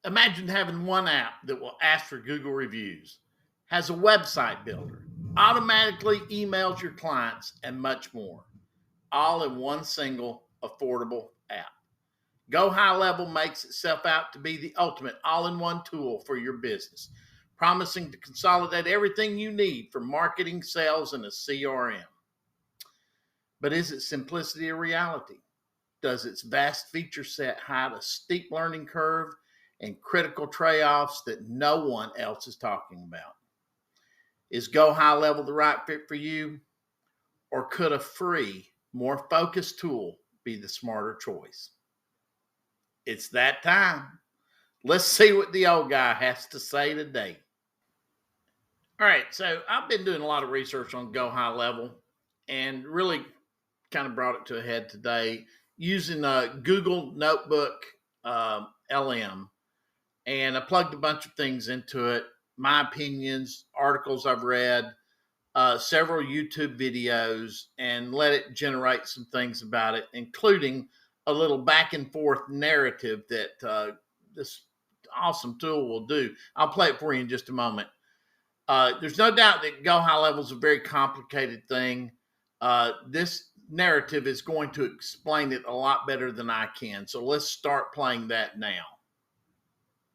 Imagine having one app that will ask for Google reviews, has a website builder, automatically emails your clients, and much more, all in one single affordable app. Go High Level makes itself out to be the ultimate all in one tool for your business, promising to consolidate everything you need for marketing, sales, and a CRM. But is it simplicity or reality? Does its vast feature set hide a steep learning curve and critical trade offs that no one else is talking about? Is Go High Level the right fit for you? Or could a free, more focused tool be the smarter choice? It's that time. Let's see what the old guy has to say today. All right, so I've been doing a lot of research on Go High Level and really kind of brought it to a head today using a Google Notebook LM. And I plugged a bunch of things into it, my opinions, articles I've read, several YouTube videos, and let it generate some things about it, including a little back and forth narrative that this awesome tool will do. I'll play it for you in just a moment. There's no doubt that Go High Level is a very complicated thing. This narrative is going to explain it a lot better than I can. So let's start playing that now.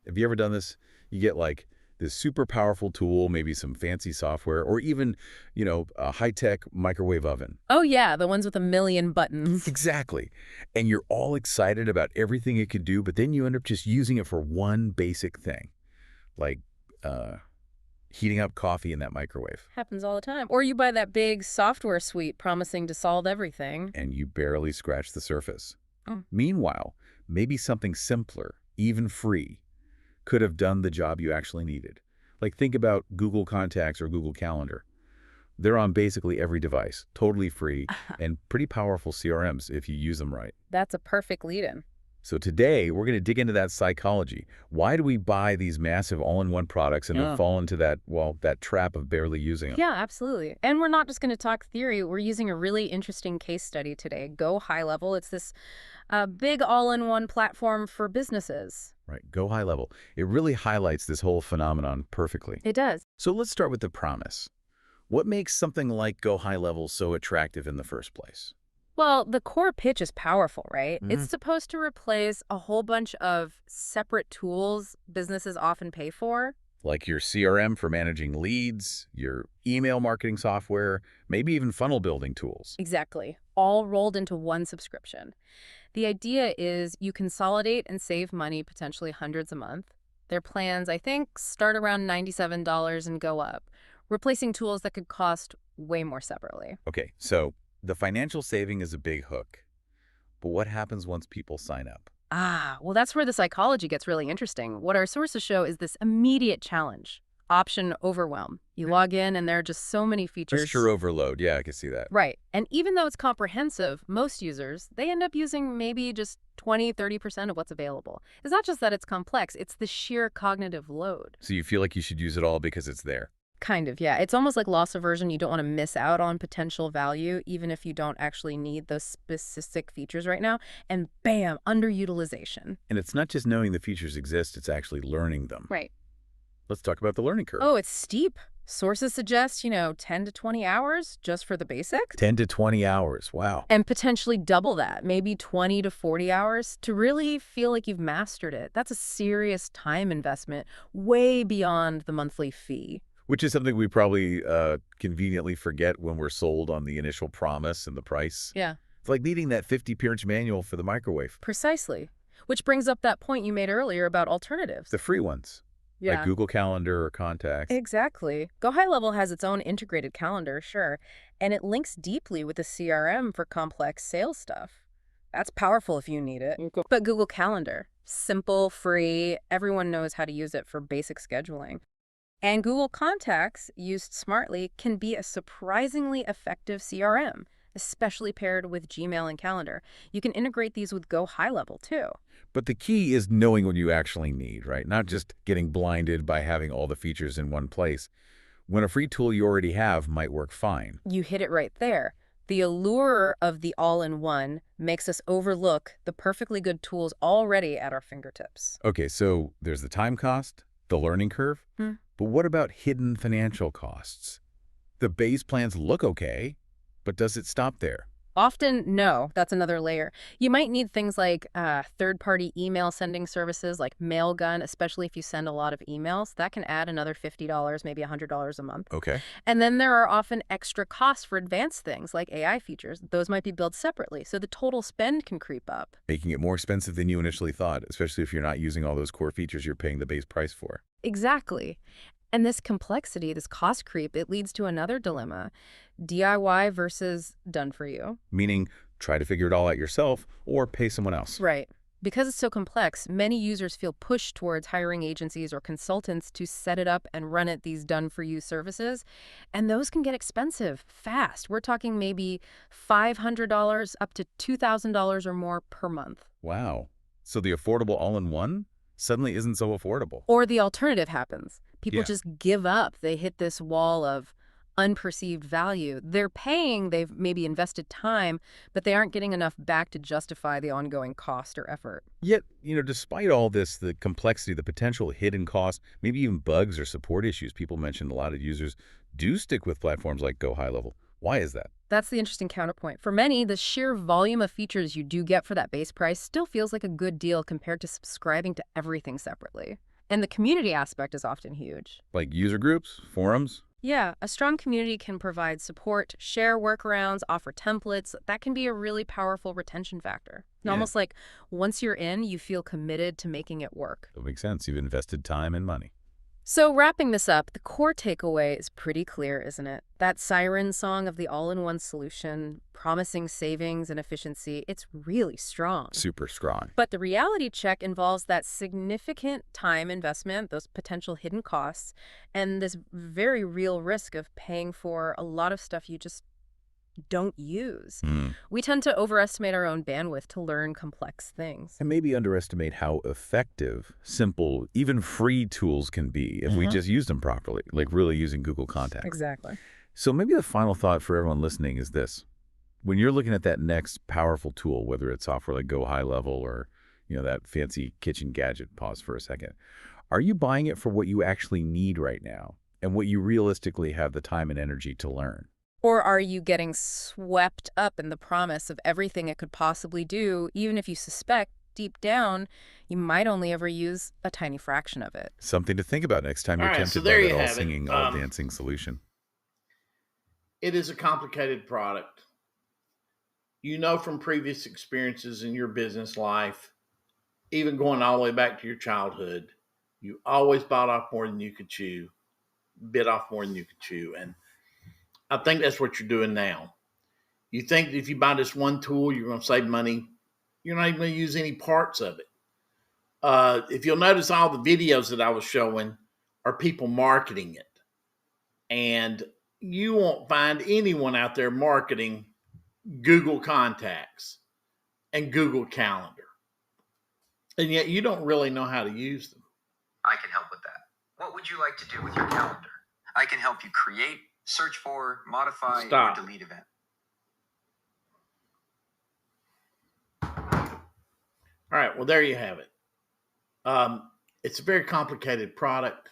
Have you ever done this? You get like this super powerful tool, maybe some fancy software, or even, a high-tech microwave oven. Oh yeah, the ones with a million buttons. Exactly. And you're all excited about everything it could do, but then you end up just using it for one basic thing, like heating up coffee in that microwave. Happens all the time. Or you buy that big software suite promising to solve everything. And you barely scratch the surface. Oh. Meanwhile, maybe something simpler, even free, could have done the job you actually needed. Like think about Google Contacts or Google Calendar. They're on basically every device, totally free, and pretty powerful CRMs if you use them right. That's a perfect lead-in. So today, we're going to dig into that psychology. Why do we buy these massive all-in-one products and then fall into that trap of barely using them? Yeah, absolutely. And we're not just going to talk theory. We're using a really interesting case study today. Go High Level. It's this big all-in-one platform for businesses. Right, Go High Level. It really highlights this whole phenomenon perfectly. It does. So let's start with the promise. What makes something like Go High Level so attractive in the first place? Well, the core pitch is powerful, right? It's supposed to replace a whole bunch of separate tools businesses often pay for. Like your CRM for managing leads, your email marketing software, maybe even funnel building tools. Exactly. All rolled into one subscription. The idea is you consolidate and save money, potentially hundreds a month. Their plans, I think, start around $97 and go up, replacing tools that could cost way more separately. Okay, so the financial saving is a big hook. But what happens once people sign up? Well, that's where the psychology gets really interesting. What our sources show is this immediate challenge, option overwhelm. You log in and there are just so many features. Feature overload. Yeah, I can see that. Right. And even though it's comprehensive, most users, they end up using maybe just 20–30% of what's available. It's not just that it's complex, it's the sheer cognitive load. So you feel like you should use it all because it's there. Kind of, yeah. It's almost like loss aversion. You don't want to miss out on potential value, even if you don't actually need those specific features right now. And bam, underutilization. And it's not just knowing the features exist, it's actually learning them. Right. Let's talk about the learning curve. Oh, it's steep. Sources suggest, 10 to 20 hours just for the basics. 10 to 20 hours, wow. And potentially double that, maybe 20 to 40 hours to really feel like you've mastered it. That's a serious time investment, way beyond the monthly fee. Which is something we probably conveniently forget when we're sold on the initial promise and the price. Yeah. It's like needing that 50-page manual for the microwave. Precisely. Which brings up that point you made earlier about alternatives. The free ones. Yeah. Like Google Calendar or Contacts. Exactly. Go High Level has its own integrated calendar, sure, and it links deeply with the CRM for complex sales stuff. That's powerful if you need it. Okay. But Google Calendar, simple, free, everyone knows how to use it for basic scheduling. And Google Contacts, used smartly, can be a surprisingly effective CRM, especially paired with Gmail and Calendar. You can integrate these with Go High Level, too. But the key is knowing what you actually need, right? Not just getting blinded by having all the features in one place. When a free tool you already have might work fine. You hit it right there. The allure of the all-in-one makes us overlook the perfectly good tools already at our fingertips. Okay, so there's the time cost, the learning curve, Hmm. but what about hidden financial costs? The base plans look okay, but does it stop there? Often, no. That's another layer. You might need things like third-party email sending services like Mailgun, especially if you send a lot of emails. That can add another $50, maybe $100 a month. Okay. And then there are often extra costs for advanced things like AI features. Those might be billed separately, so the total spend can creep up. Making it more expensive than you initially thought, especially if you're not using all those core features you're paying the base price for. Exactly. And this complexity, this cost creep, it leads to another dilemma. DIY versus done for you. Meaning, try to figure it all out yourself or pay someone else. Right. Because it's so complex, many users feel pushed towards hiring agencies or consultants to set it up and run it, these done-for-you services. And those can get expensive fast. We're talking maybe $500 up to $2,000 or more per month. Wow. So the affordable all-in-one suddenly isn't so affordable. Or the alternative happens. People Yeah. just give up. They hit this wall of unperceived value. They're paying, they've maybe invested time, but they aren't getting enough back to justify the ongoing cost or effort. Yet, despite all this, the complexity, the potential hidden costs, maybe even bugs or support issues, people mentioned a lot of users do stick with platforms like Go High Level. Why is that? That's the interesting counterpoint. For many, the sheer volume of features you do get for that base price still feels like a good deal compared to subscribing to everything separately. And the community aspect is often huge. Like user groups, forums? Yeah, a strong community can provide support, share workarounds, offer templates. That can be a really powerful retention factor. And Yeah. almost like once you're in, you feel committed to making it work. That makes sense. You've invested time and money. So wrapping this up, the core takeaway is pretty clear, isn't it? That siren song of the all-in-one solution, promising savings and efficiency, it's really strong. Super strong. But the reality check involves that significant time investment, those potential hidden costs, and this very real risk of paying for a lot of stuff you just don't use. We tend to overestimate our own bandwidth to learn complex things. And maybe underestimate how effective, simple, even free tools can be if we just use them properly, like really using Google Contacts. Exactly. So maybe the final thought for everyone listening is this. When you're looking at that next powerful tool, whether it's software like Go High Level or, that fancy kitchen gadget, pause for a second, are you buying it for what you actually need right now and what you realistically have the time and energy to learn? Or are you getting swept up in the promise of everything it could possibly do, even if you suspect deep down you might only ever use a tiny fraction of it? Something to think about next time you're All right, tempted so by there that you have it. all-singing, all-dancing solution. It is a complicated product. You know from previous experiences in your business life, even going all the way back to your childhood, you always bought off more than you could chew, bit off more than you could chew. And I think that's what you're doing now. You think that if you buy this one tool, you're going to save money. You're not even going to use any parts of it. If you'll notice, all the videos that I was showing are people marketing it. And you won't find anyone out there marketing Google Contacts and Google Calendar. And yet you don't really know how to use them. I can help with that. What would you like to do with your calendar? I can help you create, search for, modify, Stop. or delete event. All right, well, there you have it. It's a very complicated product.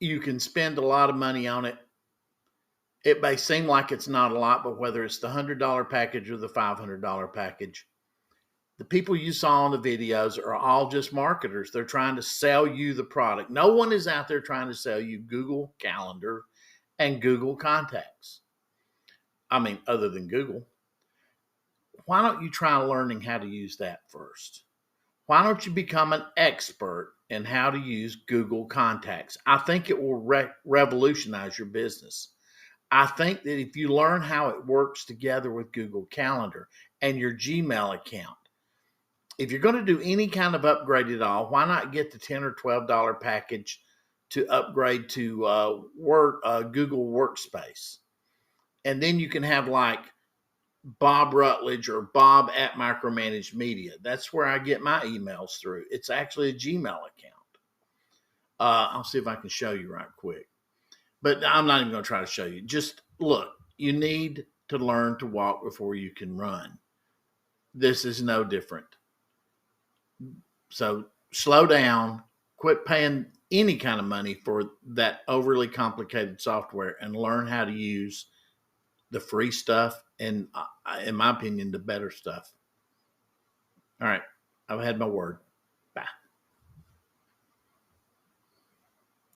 You can spend a lot of money on it. It may seem like it's not a lot, but whether it's the $100 package or the $500 package, the people you saw on the videos are all just marketers. They're trying to sell you the product. No one is out there trying to sell you Google Calendar and Google Contacts. I mean, other than Google. Why don't you try learning how to use that first? Why don't you become an expert in how to use Google Contacts? I think it will revolutionize your business. I think that if you learn how it works together with Google Calendar and your Gmail account, if you're going to do any kind of upgrade at all, why not get the $10 or $12 package to upgrade to Google Workspace? And then you can have like Bob Rutledge or Bob at Micromanaged Media. That's where I get my emails through. It's actually a Gmail account. I'll see if I can show you right quick. But I'm not even going to try to show you. Just look, you need to learn to walk before you can run. This is no different. So slow down, quit paying any kind of money for that overly complicated software and learn how to use the free stuff and, in my opinion, the better stuff. All right, I've had my word.